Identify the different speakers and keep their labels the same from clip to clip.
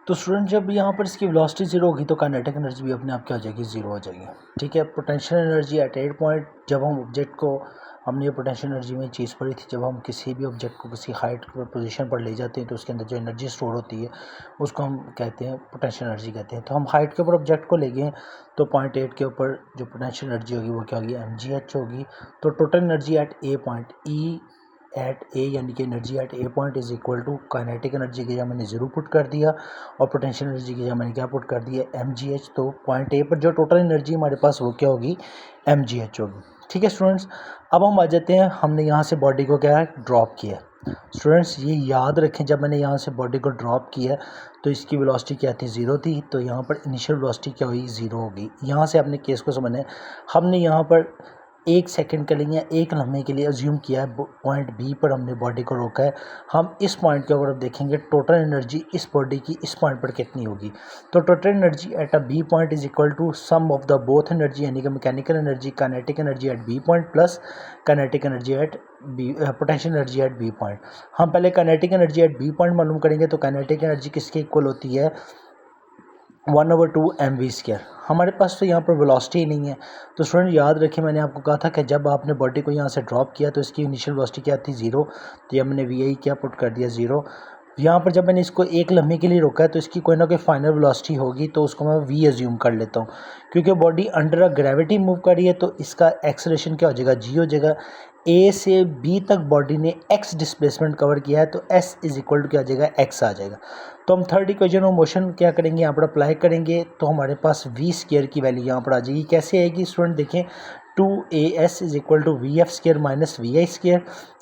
Speaker 1: तो स्टूडेंट जब यहाँ पर इसकी वेलोसिटी ज़ीरो होगी तो काइनेटिक एनर्जी भी अपने आप क्या हो जाएगी, ज़ीरो हो जाएगी। ठीक है, पोटेंशियल एनर्जी एट 8 पॉइंट, जब हम ऑब्जेक्ट को, हमने ये पोटेंशियल एनर्जी में चीज़ पढ़ी थी, जब हम किसी भी ऑब्जेक्ट को किसी हाइट पर पोजीशन पर ले जाते हैं तो उसके अंदर जो एनर्जी स्टोर होती है उसको हम कहते हैं पोटेंशियल एनर्जी कहते हैं। तो हम हाइट के ऊपर ऑब्जेक्ट को ले गए तो 0.8 के ऊपर जो पोटेंशियल एनर्जी होगी वो क्या होगी, mgh होगी। तो total energy at A point, E at A यानी कि energy at A point is equal to kinetic energy की जगह मैंने ज़ीरो पुट कर दिया और पोटेंशियल एनर्जी की जगह मैंने क्या पुट कर दिया, mgh। तो पॉइंट ए पर जो टोटल एनर्जी हमारे पास वो क्या होगी, mgh होगी। ठीक है स्टूडेंट्स, अब हम आ जाते हैं, हमने यहाँ से बॉडी को क्या है, ड्रॉप किया। स्टूडेंट्स ये याद रखें, जब मैंने यहाँ से बॉडी को ड्रॉप किया तो इसकी वेलोसिटी क्या थी, ज़ीरो थी। तो यहाँ पर इनिशियल वेलोसिटी क्या हुई, ज़ीरो होगी। यहाँ से अपने केस को समझना है, हमने यहाँ पर 1 सेकंड के लिए या 1 लम्हे के लिए अज्यूम किया है, पॉइंट बी पर हमने बॉडी को रोका है। हम इस पॉइंट के ऊपर अब देखेंगे टोटल एनर्जी इस बॉडी की इस पॉइंट पर कितनी होगी। तो total energy at a B point is equal to sum of the both energy, यानी कि mechanical energy, kinetic energy at B point plus kinetic energy at B, potential energy at B point. हम पहले kinetic energy at B point मालूम करेंगे। तो kinetic energy किसके equal होती है, 1/2 mv²। हमारे पास तो यहाँ पर वेलोसिटी ही नहीं है। तो स्टूडेंट याद रखें, मैंने आपको कहा था कि जब आपने बॉडी को यहाँ से ड्रॉप किया तो इसकी इनिशियल वेलोसिटी क्या थी, ज़ीरो। तो यहाँ मैंने वी क्या पुट कर दिया, ज़ीरो। यहाँ पर जब मैंने इसको 1 लम्हे के लिए रोका है तो इसकी कोई ना कोई फाइनल वेलोसिटी होगी, तो उसको मैं वी एज्यूम कर लेता हूँ। क्योंकि body under a gravity move कर रही है तो इसका एक्सेलरेशन क्या हो जाएगा, जी हो जाएगा। ए से बी तक बॉडी ने एक्स डिस्प्लेसमेंट कवर किया है तो एस इज इक्वल टू क्या आ जाएगा, एक्स आ जाएगा। तो हम थर्ड इक्वेशन ऑफ मोशन क्या करेंगे, यहाँ पर अप्लाई करेंगे तो हमारे पास v² की वैल्यू यहाँ पर आ जाएगी। कैसे आएगी स्टूडेंट, देखें 2as is equal to vf² minus vi²।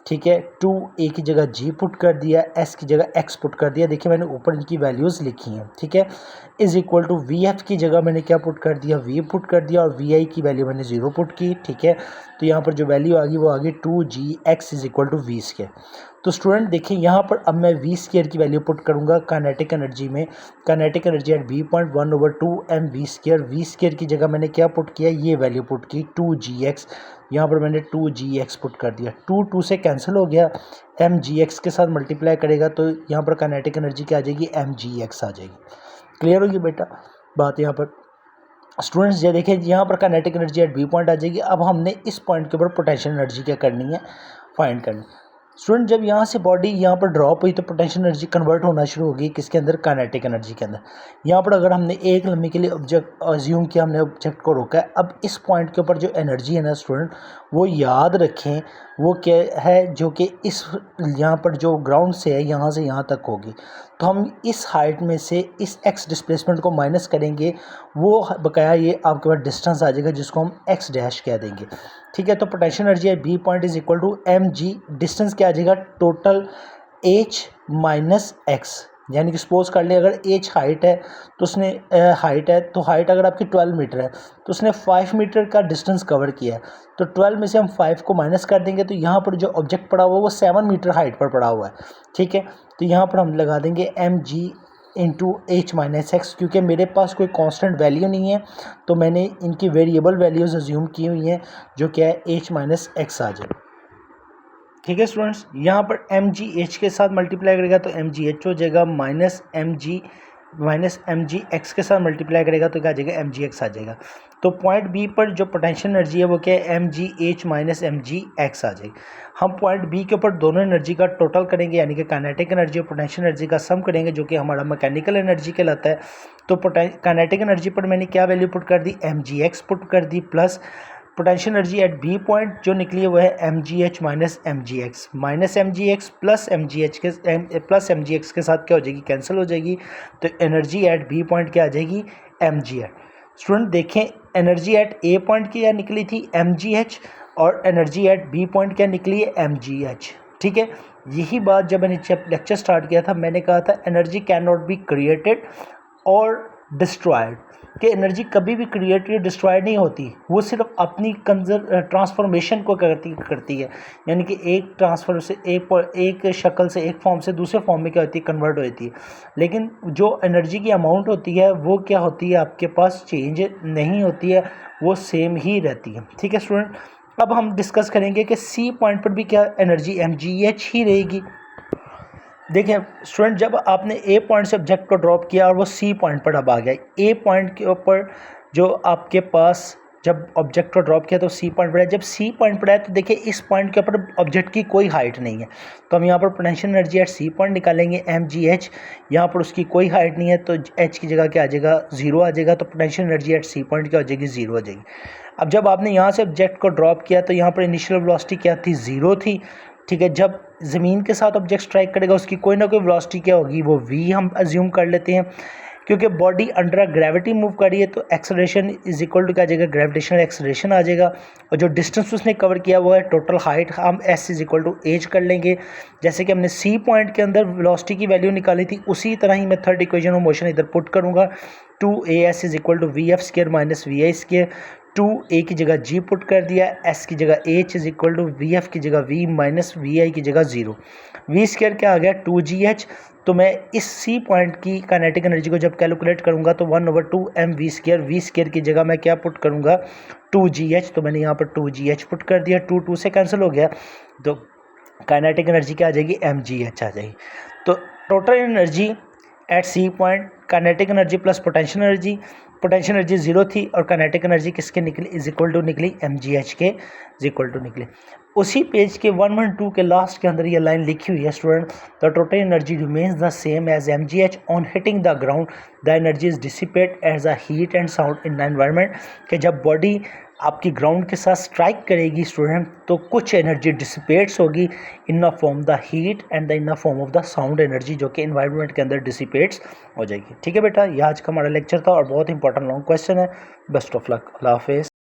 Speaker 1: ठीक है, 2a की जगह g पुट कर दिया, s की जगह x पुट कर दिया। देखिए मैंने ऊपर इनकी वैल्यूज़ लिखी हैं। ठीक है, इज इक्वल टू vf की जगह मैंने क्या पुट कर दिया, v पुट कर दिया और vi की वैल्यू मैंने ज़ीरो पुट की। ठीक है, तो यहाँ पर जो वैल्यू आ गई वो आ गई 2gx is equal to v²। तो स्टूडेंट देखिए यहाँ पर अब मैं v² की वैल्यू पुट करूँगा काइनेटिक एनर्जी में। Kinetic energy at B point 1/2 mv²। v² की जगह मैंने क्या पुट किया, ये वैल्यू पुट की 2gx। यहाँ पर मैंने 2gx पुट कर दिया, 2 से कैंसिल हो गया, mgx के साथ मल्टीप्लाई करेगा तो यहाँ पर काइनेटिक एनर्जी क्या आ जाएगी, mgx आ जाएगी। क्लियर होगी बेटा बात यहाँ पर। स्टूडेंट्स ये देखें, यहाँ पर kinetic energy at B point आ जाएगी। अब हमने इस पॉइंट के ऊपर पोटेंशियल एनर्जी क्या करनी है, फाइंड करनी। स्टूडेंट जब यहाँ से बॉडी यहाँ पर ड्रॉप हुई तो पोटेंशियल एनर्जी कन्वर्ट होना शुरू होगी किसके अंदर, काइनेटिक एनर्जी के अंदर। यहाँ पर अगर हमने 1 लम्हे के लिए ऑब्जेक्ट अज्यूम किया, हमने ऑब्जेक्ट को रोका है। अब इस पॉइंट के ऊपर जो एनर्जी है ना स्टूडेंट, वो याद रखें वो क्या है, जो कि इस यहाँ पर जो ग्राउंड से है यहाँ से यहाँ तक होगी। तो हम इस हाइट में से इस एक्स डिस्प्लेसमेंट को माइनस करेंगे, वो बकाया ये आपके पास डिस्टेंस आ जाएगा जिसको हम एक्स डैश कह देंगे। ठीक है, तो पोटेंशियल एनर्जी है B point is equal to m g, distance क्या आ जाएगा, टोटल एच माइनस एक्स। यानी कि सपोज कर लें अगर एच हाइट है तो उसने हाइट है तो हाइट अगर आपकी 12 मीटर है तो उसने 5 मीटर का डिस्टेंस कवर किया है। तो 12 में से हम 5 को माइनस कर देंगे तो यहाँ पर जो ऑब्जेक्ट पड़ा हुआ है वो 7 मीटर हाइट पर पड़ा हुआ है। ठीक है, तो यहाँ पर हम लगा देंगे m g into h minus x. क्योंकि मेरे पास कोई कांस्टेंट वैल्यू नहीं है तो मैंने इनकी वेरिएबल वैल्यूज़ अज्यूम की हुई हैं, जो क्या है एच माइनस एक्स आ जाए। ठीक है स्टूडेंट्स, यहाँ पर एम जी एच के साथ मल्टीप्लाई करेगा तो एम जी एच हो जाएगा, माइनस एम जी एक्स के साथ मल्टीप्लाई करेगा तो क्या आ जाएगा, एम जी एक्स आ जाएगा। तो पॉइंट बी पर जो पोटेंशियल एनर्जी है वो क्या है, M G H minus M G X आ जाएगी। हम पॉइंट बी के ऊपर दोनों एनर्जी का टोटल करेंगे, यानी कि काइनेटिक एनर्जी और पोटेंशियल एनर्जी का सम करेंगे, जो कि हमारा मैकेनिकल एनर्जी कहलाता है। तो काइनेटिक एनर्जी पर मैंने क्या वैल्यू पुट कर दी, एम जी एक्स पुट कर दी, plus potential energy at B point जो निकली है वो है M G H minus M G X, minus M G X plus M G H के प्लस एम जी एक्स के साथ क्या हो जाएगी, कैंसिल हो जाएगी। तो एनर्जी एट बी पॉइंट क्या आ जाएगी, एम जी एच। स्टूडेंट देखें एनर्जी एट ए पॉइंट की क्या निकली थी, एम जी एच, और एनर्जी एट बी पॉइंट क्या निकली है, एम जी एच। ठीक है, यही बात जब मैंने लेक्चर स्टार्ट किया था मैंने कहा था energy can not be created और डिस्ट्रॉयड, कि एनर्जी कभी भी क्रिएट या डिस्ट्रॉयड नहीं होती, वो सिर्फ अपनी ट्रांसफॉर्मेशन को करती है। यानी कि एक ट्रांसफर से एक शक्ल से एक फॉर्म से दूसरे फॉर्म में क्या होती है, कन्वर्ट होती है। लेकिन जो एनर्जी की अमाउंट होती है वो क्या होती है, आपके पास चेंज नहीं होती है, वो सेम ही रहती है। ठीक है स्टूडेंट, अब हम डिस्कस करेंगे कि सी पॉइंट पर भी क्या एनर्जी एम जी एच ही रहेगी। देखिए स्टूडेंट, जब आपने ए पॉइंट से ऑब्जेक्ट को ड्रॉप किया और वो सी पॉइंट पर अब आ गया, ए पॉइंट के ऊपर जो आपके पास जब ऑब्जेक्ट को ड्रॉप किया तो सी पॉइंट पर आया, जब सी पॉइंट पर आया तो देखिए इस पॉइंट के ऊपर ऑब्जेक्ट की कोई हाइट नहीं है, तो हम यहाँ पर potential energy at C point निकालेंगे mgh। यहाँ पर उसकी कोई हाइट नहीं है तो h की जगह क्या आ जाएगा, 0 आ जाएगा, तो potential energy at C point क्या हो जाएगी, 0 हो जाएगी। अब जब आपने यहाँ से ऑब्जेक्ट को ड्रॉप किया तो यहाँ पर इनिशियल वेलोसिटी क्या थी, 0 थी, ठीक है। जब ज़मीन के साथ ऑब्जेक्ट स्ट्राइक करेगा उसकी कोई ना कोई वेलोसिटी क्या होगी, वो v हम अज्यूम कर लेते हैं, क्योंकि बॉडी अंडर ग्रेविटी मूव कर रही है तो एक्सेलरेशन इज इक्वल टू क्या आ जाएगा, ग्रेविटेशनल एक्सेलरेशन आ जाएगा। और जो डिस्टेंस उसने कवर किया वो है टोटल हाइट, हम s is equal to h कर लेंगे। जैसे कि हमने सी पॉइंट के अंदर वेलोसिटी की वैल्यू निकाली थी, उसी तरह ही मैं थर्ड इक्वेशन ऑफ मोशन इधर पुट करूँगा। 2as is equal to v f square minus v i square. 2a की जगह g पुट कर दिया, s की जगह h is equal to v f की जगह v माइनस वी आई की जगह 0। v स्केयर क्या आ गया, 2gh। तो मैं इस सी पॉइंट की काइनेटिक एनर्जी को जब कैलकुलेट करूंगा तो 1/2 mv स्केयर, वी स्केयर की जगह मैं क्या पुट करूंगा, 2gh। तो मैंने यहाँ पर 2gh पुट कर दिया, 2 से कैंसिल हो गया, तो काइनेटिक एनर्जी क्या आ जाएगी, mgh आ जाएगी। तो total energy at C point, kinetic energy plus potential energy 0 थी और काइनेटिक एनर्जी किसके निकली, इज इक्वल टू निकली mgh के इज इक्वल टू निकली। उसी पेज के 112 के लास्ट के अंदर ये लाइन लिखी हुई है student, the total energy remains the same as mgh on hitting the ground, the energy is dissipate as a heat and sound in the environment. कि जब बॉडी आपकी ग्राउंड के साथ स्ट्राइक करेगी स्टूडेंट तो कुछ एनर्जी डिसिपेट्स होगी in the form the heat and in the form of the sound energy, जो कि एनवायरनमेंट के अंदर डिसिपेट्स हो जाएगी। ठीक है बेटा, ये आज का हमारा लेक्चर था और बहुत इंपॉर्टेंट लॉन्ग क्वेश्चन है। बेस्ट ऑफ लक, अल्लाह हाफिज़।